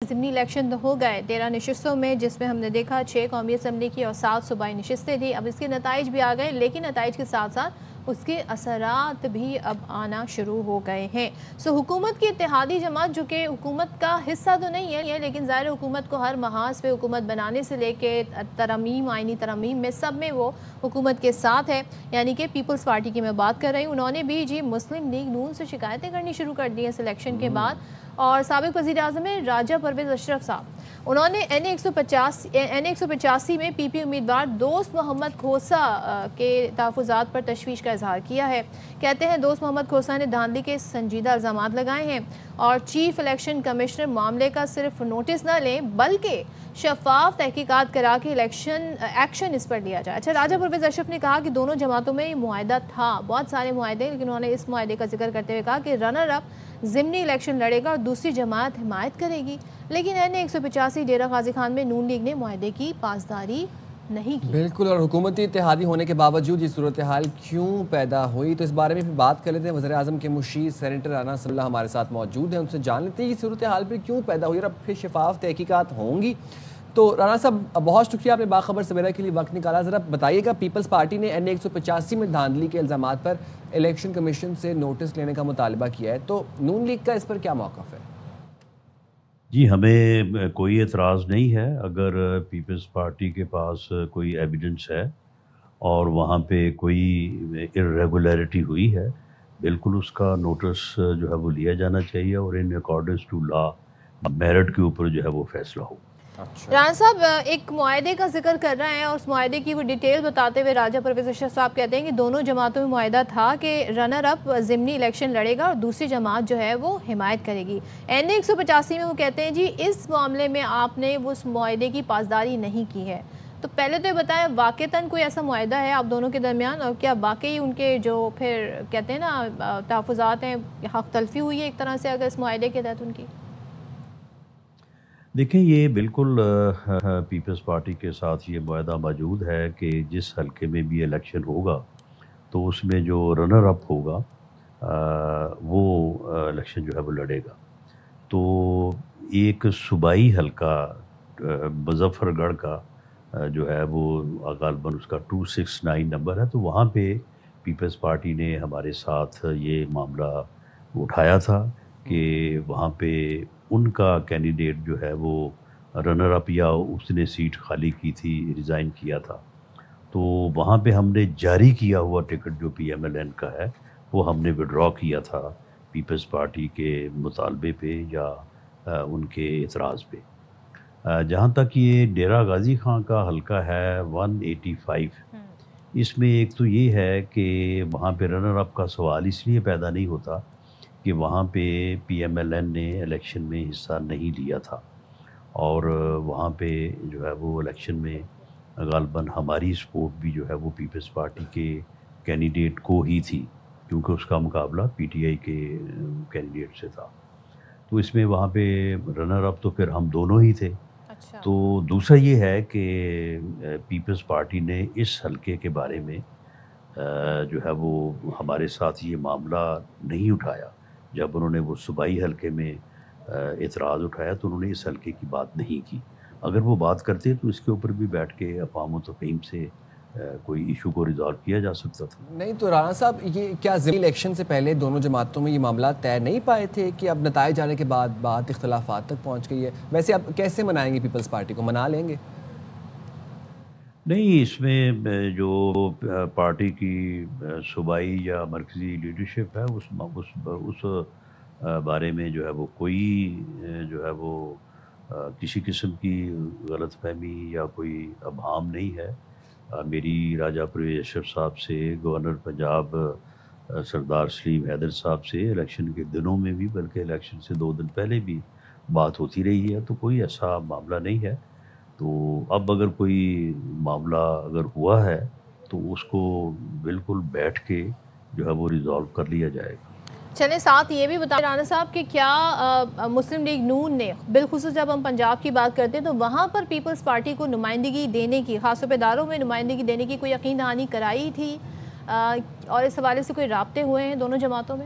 ضمنی الیکشن تو ہو گئے 13 نشستوں میں، جس میں ہم نے دیکھا 6 قومی اسمبلی کی اور 7 صوبائی نشستیں تھیں. اب اس کے نتائج بھی آ گئے، لیکن نتائج کے ساتھ ساتھ اس کے اثرات بھی اب آنا شروع ہو گئے ہیں. حکومت کی اتحادی جماعت، جو کہ حکومت کا حصہ تو نہیں ہے، لیکن ظاہر حکومت کو ہر محاذ پہ حکومت بنانے سے لے کے ترمیم، آئینی ترمیم میں سب میں وہ حکومت کے ساتھ ہے. یعنی کہ پیپلز پارٹی کی میں بات کر رہی ہوں، انہوں نے بھی مسلم لیگ نون سے شکایتیں کرنی شروع کر دی ہیں اس الیکشن کے بعد. اور سابق وزیر اعظم راجہ پرویز اشرف صاحب، انہوں نے این اے 185 میں پی پی امیدوار دوست محمد کھوسا کے تحفظات پر تشویش کا اظہار کیا ہے. کہتے ہیں دوست محمد کھوسا نے دھاندلی کے سنجیدہ الزامات لگائے ہیں اور چیف الیکشن کمشنر معاملے کا صرف نوٹس نہ لیں بلکہ شفاف تحقیقات کرا کے ایکشن اس پر لیا جائے. اچھا، راجہ پرویز اشرف نے کہا کہ دونوں جماعتوں میں یہ معاہدہ تھا، بہت سارے معاہدے، لیکن انہوں نے اس معاہدے کا ذکر کرتے ہوئے کہا کہ رنر اپ ضمنی الیکشن لڑے گا اور دوسری جماعت حمایت کرے گی. لیکن این اے 185 ڈیرہ غازی خان میں نون لیگ نے معاہدے کی پاسداری نہیں کی. بالکل، اور حکومتی اتحادی ہونے کے باوجود یہ صورتحال کیوں پیدا ہوئی، تو اس بارے میں بھی بات کر لیتے ہیں. وزیر اعظم کے مشیر سینیٹر رانا صلی اللہ ہمارے ساتھ موجود ہیں، ان سے جان لیتے ہیں یہ صورتحال پھر کیوں پیدا ہوئی اور اب پھر شفاف تحقیقات ہوں گی. تو رانا صاحب، بہت شکریہ آپ نے باخبر سویرا کے لیے وقت نکالا. ذرا بتائیے گا، پیپلز پارٹی نے این اے 185 میں دھاندلی کے الزامات پر الیکشن کمیشن سے نوٹس لینے کا مطالبہ کیا ہے، تو نون لیگ کا اس پر کیا موقف ہے؟ جی، ہمیں کوئی اعتراض نہیں ہے اگر پیپلز پارٹی کے پاس کوئی ایویڈنس ہے اور وہاں پہ کوئی ارریگولیرٹی ہوئی ہے، بالکل اس کا نوٹس جو ہے وہ لیا جانا چاہیے اور in accordance to law merit کے اوپر جو ہے وہ فیصلہ ہو. رانا صاحب، ایک معاہدے کا ذکر کر رہے ہیں اور اس معاہدے کی وہ ڈیٹیل بتاتے ہوئے راجہ پرویز اشرف صاحب کہتے ہیں کہ دونوں جماعتوں میں معاہدہ تھا کہ رنر اپ ضمنی الیکشن لڑے گا اور دوسری جماعت جو ہے وہ حمایت کرے گی. این اے 185 میں وہ کہتے ہیں جی اس معاملے میں آپ نے اس معاہدے کی پاسداری نہیں کی ہے. تو پہلے تو یہ بتائیں، واقعتاً کوئی ایسا معاہدہ ہے آپ دونوں کے درمیان، اور کیا واقعی ان کے جو پھر کہتے ہیں نا تحفظات ہیں، حق تلفی ہوئی ہے ایک طرح سے اگر اس معاہدے کے تحت ان کی؟ دیکھیں، یہ بالکل پیپلز پارٹی کے ساتھ یہ معاہدہ موجود ہے کہ جس حلقے میں بھی الیکشن ہوگا تو اس میں جو رنر اپ ہوگا وہ الیکشن جو ہے وہ لڑے گا. تو ایک صوبائی حلقہ مظفر گڑھ کا جو ہے وہ غالباً اس کا 269 نمبر ہے، تو وہاں پہ پیپلز پارٹی نے ہمارے ساتھ یہ معاملہ اٹھایا تھا کہ وہاں پہ ان کا کینڈیڈیٹ جو ہے وہ رنر اپ، یا اس نے سیٹ خالی کی تھی، ریزائن کیا تھا، تو وہاں پہ ہم نے جاری کیا ہوا ٹکٹ جو پی ایم ایل این کا ہے وہ ہم نے وڈرا کیا تھا پیپلز پارٹی کے مطالبے پہ یا ان کے اعتراض پہ. جہاں تک یہ ڈیرہ غازی خان کا حلقہ ہے 185، اس میں ایک تو یہ ہے کہ وہاں پہ رنر اپ کا سوال اس لیے پیدا نہیں ہوتا کہ وہاں پہ پی ایم ایل این نے الیکشن میں حصہ نہیں لیا تھا، اور وہاں پہ جو ہے وہ الیکشن میں غالباً ہماری سپورٹ بھی جو ہے وہ پیپلز پارٹی کے کینڈیڈیٹ کو ہی تھی، کیونکہ اس کا مقابلہ پی ٹی آئی کے کینڈیڈیٹ سے تھا. تو اس میں وہاں پہ رنر اپ تو پھر ہم دونوں ہی تھے. تو دوسرا یہ ہے کہ پیپلز پارٹی نے اس حلقے کے بارے میں جو ہے وہ ہمارے ساتھ یہ معاملہ نہیں اٹھایا. جب انہوں نے وہ صوبائی حلقے میں اعتراض اٹھایا تو انہوں نے اس حلقے کی بات نہیں کی. اگر وہ بات کرتے تو اس کے اوپر بھی بیٹھ کے افہام و تفہیم سے کوئی ایشو کو ریزالو کیا جا سکتا تھا. نہیں تو رانا صاحب، یہ کیا ضمنی الیکشن سے پہلے دونوں جماعتوں میں یہ معاملات طے نہیں پائے تھے کہ اب نتائج آنے کے بعد بات اختلافات تک پہنچ گئی ہے؟ ویسے اب کیسے منائیں گے پیپلز پارٹی کو؟ منا لیں گے؟ نہیں، اس میں جو پارٹی کی صوبائی یا مرکزی لیڈرشپ ہے اس بارے میں جو ہے وہ کوئی جو ہے وہ کسی قسم کی غلط فہمی یا کوئی ابہام نہیں ہے. میری راجہ پرویز اشرف صاحب سے، گورنر پنجاب سردار سلیم حیدر صاحب سے الیکشن کے دنوں میں بھی، بلکہ الیکشن سے 2 دن پہلے بھی بات ہوتی رہی ہے، تو کوئی ایسا معاملہ نہیں ہے. تو اب اگر کوئی معاملہ اگر ہوا ہے تو اس کو بالکل بیٹھ کے جو ہے وہ ریزالو کر لیا جائے گا. چلیں، ساتھ یہ بھی بتائیں رانا صاحب کہ کیا مسلم لیگ نون نے، بالخصوص جب ہم پنجاب کی بات کرتے ہیں تو وہاں پر پیپلز پارٹی کو نمائندگی دینے کی، خاص طور پہ اداروں میں نمائندگی دینے کی کوئی یقین دہانی کرائی تھی، اور اس حوالے سے کوئی رابطے ہوئے ہیں دونوں جماعتوں میں؟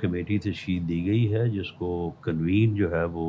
کمیٹی تشکیل دی گئی ہے جس کو کنوین جو ہے وہ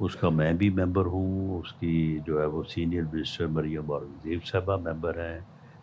اس کا میں بھی ممبر ہوں. اس کی جو ہے وہ سینئر منسٹر مریم اورنگزیب صاحبہ ممبر ہیں.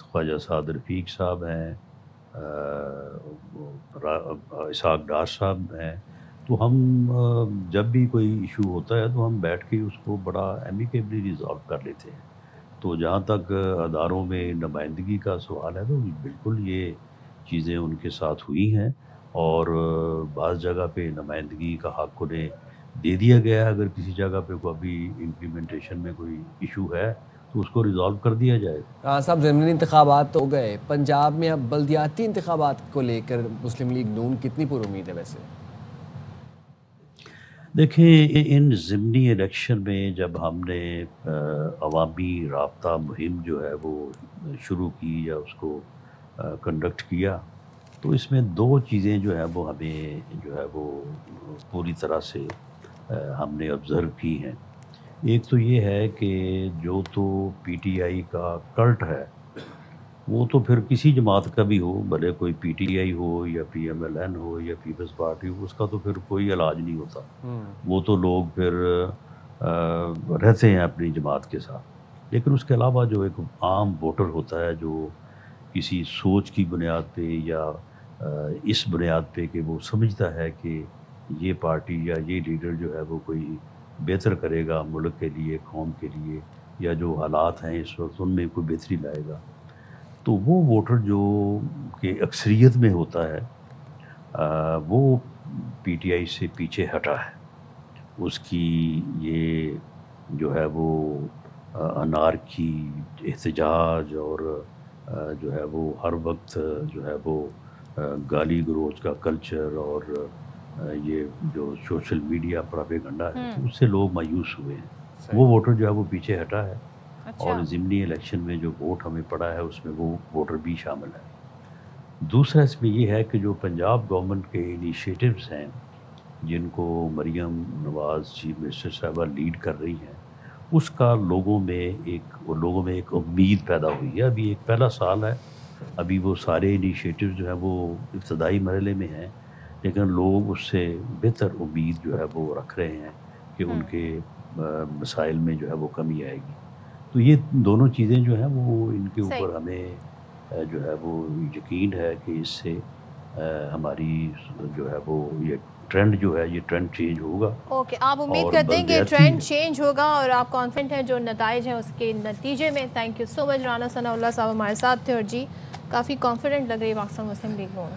خواجہ سعد رفیق صاحب ہیں, اسحاق ڈار صاحب ہیں. تو ہم جب بھی کوئی ایشو ہوتا ہے تو ہم بیٹھ کے اس کو بڑا ایمیکیبلی ریزالو کر لیتے ہیں. تو جہاں تک اداروں میں نمائندگی کا سوال ہے تو بالکل یہ چیزیں ان کے ساتھ ہوئی ہیں, اور بعض جگہ پہ نمائندگی کا حق انہیں دے دیا گیا ہے. اگر کسی جگہ پہ کوئی ابھی امپلیمنٹیشن میں کوئی ایشو ہے تو اس کو ریزالو کر دیا جائے گا. صاحب ضمنی انتخابات تو ہو گئے, پنجاب میں اب بلدیاتی انتخابات کو لے کر مسلم لیگ نون کتنی پر امید ہے ویسے؟ دیکھیں ان ضمنی الیکشن میں جب ہم نے عوامی رابطہ مہم جو ہے وہ شروع کی یا اس کو کنڈکٹ کیا, تو اس میں دو چیزیں جو ہیں وہ ہمیں جو ہے وہ پوری طرح سے ہم نے آبزرو کی ہیں. ایک تو یہ ہے کہ جو تو پی ٹی آئی کا کلٹ ہے وہ تو پھر کسی جماعت کا بھی ہو, بھلے کوئی پی ٹی آئی ہو یا پی ایم ایل این ہو یا پیپلز پارٹی ہو, اس کا تو پھر کوئی علاج نہیں ہوتا. وہ تو لوگ پھر رہتے ہیں اپنی جماعت کے ساتھ. لیکن اس کے علاوہ جو ایک عام ووٹر ہوتا ہے جو کسی سوچ کی بنیاد پہ یا اس بنیاد پہ کہ وہ سمجھتا ہے کہ یہ پارٹی یا یہ لیڈر جو ہے وہ کوئی بہتر کرے گا ملک کے لیے, قوم کے لیے, یا جو حالات ہیں اس وقت ان میں کوئی بہتری لائے گا, تو وہ ووٹر جو کہ اکثریت میں ہوتا ہے وہ پی ٹی آئی سے پیچھے ہٹا ہے. اس کی یہ جو ہے وہ انارکی, احتجاج اور جو ہے وہ ہر وقت جو ہے وہ گالی گلوچ کا کلچر اور یہ جو سوشل میڈیا پروپیگنڈا ہے, تو اس سے لوگ مایوس ہوئے ہیں. وہ ووٹر جو ہے وہ پیچھے ہٹا ہے. اور ضمنی الیکشن میں جو ووٹ ہمیں پڑا ہے اس میں وہ ووٹر بھی شامل ہے. دوسرا اس میں یہ ہے کہ جو پنجاب گورنمنٹ کے انیشیٹوز ہیں جن کو مریم نواز چیف منسٹر صاحبہ لیڈ کر رہی ہیں, اس کا لوگوں میں ایک امید پیدا ہوئی ہے. ابھی ایک پہلا سال ہے, ابھی وہ سارے انیشیٹوز جو ہیں وہ ابتدائی مرحلے میں ہیں, لیکن لوگ اس سے بہتر امید جو ہے وہ رکھ رہے ہیں کہ ان کے مسائل میں جو ہے وہ کمی آئے گی. تو یہ دونوں چیزیں جو ہیں وہ ان کے اوپر ہمیں جو ہے وہ یقین ہے کہ اس سے ہماری جو ہے وہ یہ ٹرینڈ جو ہے یہ ٹرینڈ چینج ہوگا. اوکے, آپ امید کرتے ہیں کہ ٹرینڈ چینج ہوگا اور آپ کانفیڈنٹ ہیں جو نتائج ہیں اس کے نتیجے میں. تھینک یو سو مچ. رانا ثناء اللہ صاحب ہمارے ساتھ تھے, اور جی کافی کانفیڈنٹ لگ رہی ہے پاکستان مسلم لیگ نون.